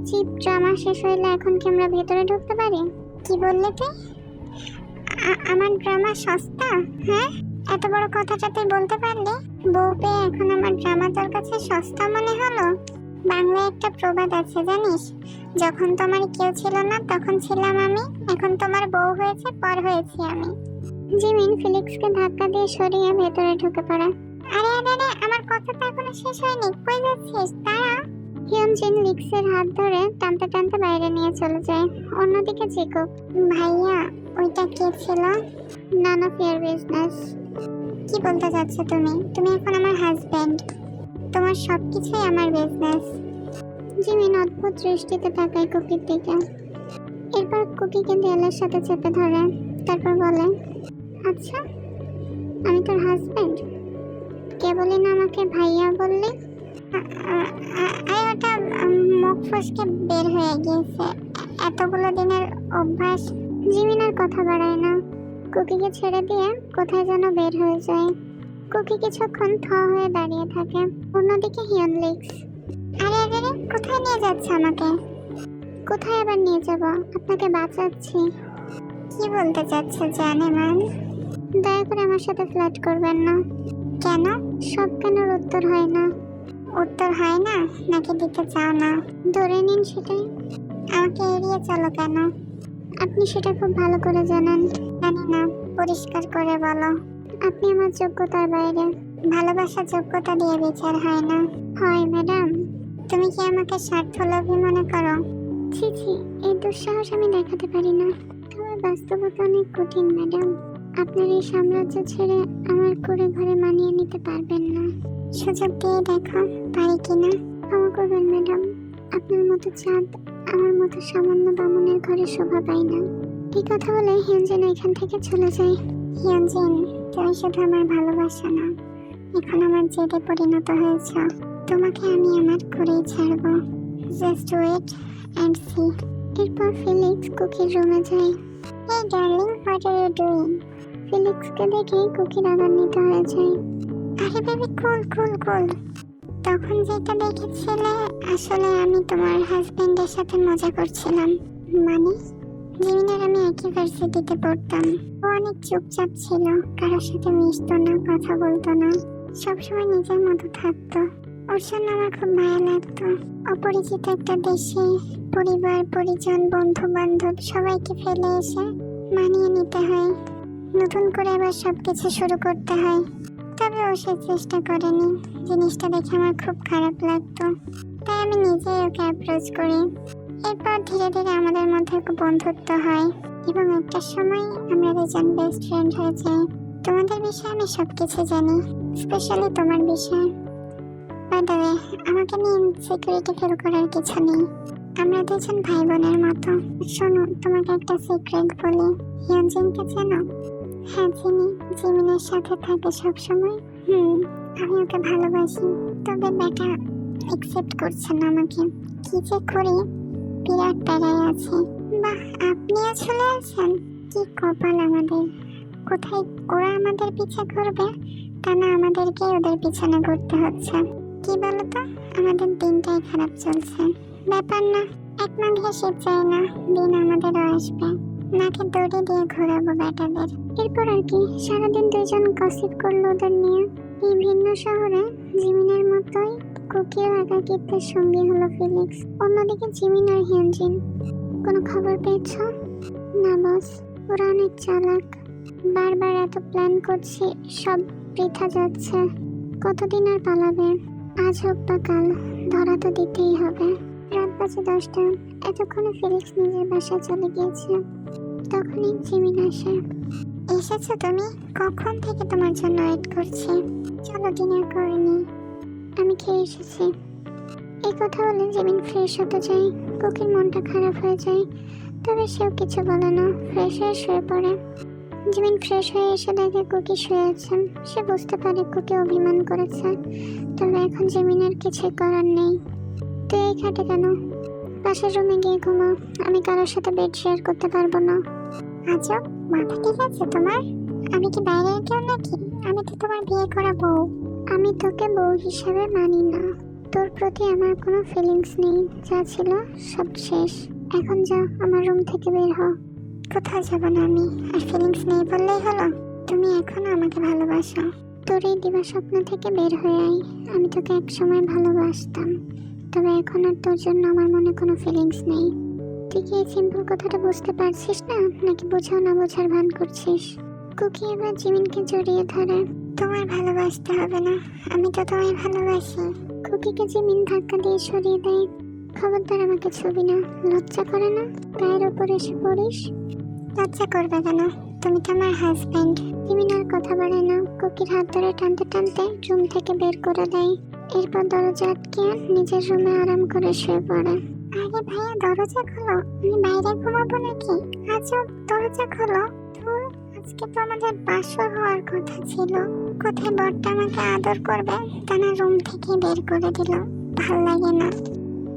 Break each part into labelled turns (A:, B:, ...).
A: Chip drama শেষ হইলে এখন কি আমরা ভেতরে ঢুকতে পারি? কি বললে তুই? আমার ড্রামা সস্তা? হ্যাঁ, এত বড় কথাটা তুই বলতে পারলি? বউ পেয়ে এখন আমার ড্রামা তোর কাছে সস্তা মনে হলো? বাংলায় একটা প্রবাদ আছে জানিস, যখন তোমার কেউ ছিল না তখন ছিলাম আমি, এখন তোমার বউ হয়েছে পর হয়েছি আমি। জিমিন ফিলিক্সকে ধাক্কা দিয়ে সরিয়ে ভেতরে ঢুকে পড়ে। আরে আরে আরে, আমার কথা তো এখনো শেষ হয়নি, কই যাচ্ছিস? দাঁড়া। হিয়নজিন লিক্সের হাত ধরে টানতে টানতে বাইরে নিয়ে চলে যায়। অন্যদিকে জিকুক, ভাইয়া ওইটা কে ছিল? None of year business. কি বলতে চাচ্ছ তুমি? তুমি এখন আমার হাজবেন্ড, তোমার সবকিছুই আমার বিজনেস। জিমিন অদ্ভুত দৃষ্টিতে তাকায় কুকির দিকে, এরপর কুকিকে দেয়ালের সাথে চেপে ধরে, তারপর বলে, আচ্ছা আমি তোর হাজবেন্ড? কেবলই না আমাকে ভাইয়া বললি? ওটা মুখ ফসকে বের হয়ে গিয়েছে, এতগুলো দিনের অভ্যাস। জিমিন আর কথা বাড়ায় না, কুকিকে ছেড়ে দিয়ে কোথায় যেন বের হয়ে যায়। কুকি কিছুক্ষণ থ হয়ে দাঁড়িয়ে থাকে। অন্যদিকে হিয়ন লিক্স, আরে আরে আরে, কোথায় নিয়ে যাচ্ছে আমাকে? কোথায় আবার নিয়ে যাব? আপনাকে বাঁচাচ্ছি। কি বলতে চাচ্ছে জানে ম্যান? দয়া করে আমার সাথে ফ্লার্ট করবেন না। কেন? সব কেনর উত্তর হয় না। উত্তর হয় না নাকি দিতে চাও না? ধরে নিন সেটাই। আমাকে এড়িয়ে চলো কেন? আপনি সেটা খুব ভালো করে জানেন। জানি না, পরিষ্কার করে বলো। আপনি আমার যোগ্যতার বাইরে। ভালোবাসার যোগ্যতা দিয়ে বিচার হয় না। হয় ম্যাডাম? তুমি কি আমাকে স্বার্থলোভী মনে করো? ছি ছি, এই দুঃসাহস আমি দেখাতে পারি না। তবে বাস্তবতা অনেক কঠিন ম্যাডাম। আপনার এই সাম্রাজ্য ছেড়ে আমার করে ঘরে মানিয়ে নিতে পারবেন না। সুযোগ দিয়ে দেখো পারি কিনা। ক্ষমা করবেন ম্যাডাম, আপনার মতো চাঁদ আমার মতো সামান্য বামুনের ঘরে শোভা পায় না। এই কথা বলে হিয়নজিন এখান থেকে চলে যায়। হিয়নজিন, তুমি শুধু আমার ভালোবাসা না, এখন আমার জেদে পরিণত হয়েছ। তোমাকে আমি আমার করেই ছাড়বো। Just wait and see. এরপর ফিলিক্স কুকির রুমে যায়। এই darling, what are you doing? ফিলিক্সকে দেখে কুকি রাগান্বিত হয়ে যায়। আরে বেবি, কুল কুল কুল। তখন যেটা দেখেছিলে আসলে আমি তোমার হাজবেন্ডের সাথে মজা করছিলাম। মানে জিমিনের আমি একই ভার্সিটিতে পড়তাম। ও অনেক চুপচাপ ছিল, কারোর সাথে মিশতো না, কথা বলতো না, সবসময় নিজের মতো থাকতো। ওর জন্য আমার খুব মায়া লাগতো। অপরিচিত একটা দেশে পরিবার পরিজন বন্ধু বান্ধব সবাইকে ফেলে এসে মানিয়ে নিতে হয়, নতুন করে আবার সবকিছু শুরু করতে হয়। তবে ও সে চেষ্টা করেনি। জিনিসটা দেখে আমার খুব খারাপ লাগতো, তাই আমি নিজেই ওকে অ্যাপ্রোচ করি। এরপর ধীরে ধীরে আমাদের মধ্যে বন্ধুত্ব হয় এবং একটা সময় আমরা দুজন বেস্ট ফ্রেন্ড হয়ে যাই। তোমাদের বিষয়ে আমি সবকিছু জানি, স্পেশালি তোমার বিষয়ে। বাই দ্য ওয়ে, আমাকে নিয়ে ইনসিকিউরিটি ফিল করার কিছু নেই। আমরা দুজন ভাই বোনের মতো। শোনো, তোমাকে একটা সিক্রেট বলি। হিয়নজিনকে চেনো? হ্যাঁ চিনি, জিমিনের সাথে থাকে সবসময়। আমি ওকে ভালোবাসি, তবে বেটা অ্যাকসেপ্ট করছে না আমাকে। কি যে করি, বিরাট প্যারায় আছে। বাহ, আপনিও চলে আসেন? কি কপাল আমাদের। কোথায় ওরা আমাদের পিছে ঘুরবে, তা না আমাদেরকে ওদের পিছনে ঘুরতে হচ্ছে। কি বলতো, আমাদের দিনটাই খারাপ চলছে। ব্যাপার না, এক মাঘে শীত যায় না, দিন আমাদেরও আসবে। নাকে দড়ি দিয়ে ঘোরাবো বেটাদের। এরপর আর কি, সারাদিন দুজন গসিপ করলো ওদের নিয়ে। এই ভিন্ন শহরে জিমিনের মতোই কুকিও একাকিত্বের সঙ্গী হলো ফিলিক্স। অন্যদিকে জিমিন আর হিয়নজিন। কোনো খবর পেয়েছ? না বস, ওরা অনেক চালাক। বারবার এত প্ল্যান করছি, সব বৃথা যাচ্ছে। কতদিন আর পালাবে? আজ হোক বা কাল, ধরা তো দিতেই হবে। রাত বাজে 10টা। এতক্ষণে ফিলিক্স নিজের বাসায় চলে গিয়েছে। তখনই জিমিন আসে। এসেছো তুমি? কখন থেকে তোমার জন্য ওয়েট করছি। চলো ডিনার করে নি। আমি খেয়ে এসেছি। এই কথা বলে জিমিন ফ্রেশ হতে যায়। কুকির মনটা খারাপ হয়ে যায়, তবে সেও কিছু বলে না, ফ্রেশ হয়ে শুয়ে পড়ে। জিমিন ফ্রেশ হয়ে এসে দেখে কুকি শুয়ে আছেন। সে বুঝতে পারে কুকি অভিমান করেছে, তবে এখন জিমিনের কিছুই করার নেই। তুই এই খাটে কেন? পাশের রুমে গিয়ে ঘুমা, আমি কারোর সাথে বেড শেয়ার করতে পারবো না। আজব, মাথা ঠিক আছে তোমার? আমি কি বাইরের কেউ নাকি? আমি তো তোমার বিয়ে করা বউ। আমি তোকে বউ হিসাবে মানি না, তোর প্রতি আমার কোনো ফিলিংস নেই, যা ছিল সব শেষ। এখন যা, আমার রুম থেকে বের হ। কোথায় যাবো না আমি? আর ফিলিংস নেই বললেই হলো? তুমি এখনো আমাকে ভালোবাসো। তোর এই দিবা স্বপ্ন থেকে বের হয়ে আই। আমি তোকে একসময় ভালোবাসতাম, তবে এখন আর তোর জন্য আমার মনে কোনো ফিলিংস নেই। তুই কি এই সিম্পল কথাটা বুঝতে পারছিস না, নাকি বোঝাও না বোঝার ভান করছিস? কুকি এবার জিমিনকে জড়িয়ে ধরে। তোমায় ভালোবাসতে হবে না, আমি তো তোমায় ভালোবাসি। কুকিকে জিমিন ধাক্কা দিয়ে সরিয়ে দেয়। খবরদার আমাকে ছবি না, লজ্জা করে না গায়ের ওপর এসে পড়িস? লজ্জা করবে কেন? তুমি তো আমার হাজবেন্ড। জিমিন আর কথা বাড়ায় না, কুকির হাত ধরে টানতে টানতে রুম থেকে বের করে দেয়। এরপর দরজা আটকে নিজের রুমে আরাম করে শুয়ে পড়ে। আরে ভাইয়া, দরজা খোলো, আমি বাইরে ঘুমাবো নাকি? আজব, দরজা খোলো। ধুর, আজকে তো আমাদের বাসর হওয়ার কথা ছিল। কোথায় বরটা আমাকে আদর করবে, তা না রুম থেকে বের করে দিল। ভাল লাগে না।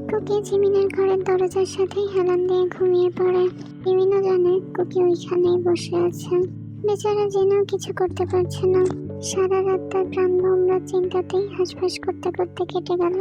A: কুকি জিমিনের ঘরের দরজার সাথে হেলান দিয়ে ঘুমিয়ে পড়ে। জিমিনও জানে কুকি ওইখানেই বসে আছে। বেচারা জেনেও কিছু করতে পারছে না। সারা রাত তার প্রাণ ভোমরা চিন্তাতেই হাঁসফাঁস করতে করতে কেটে গেল।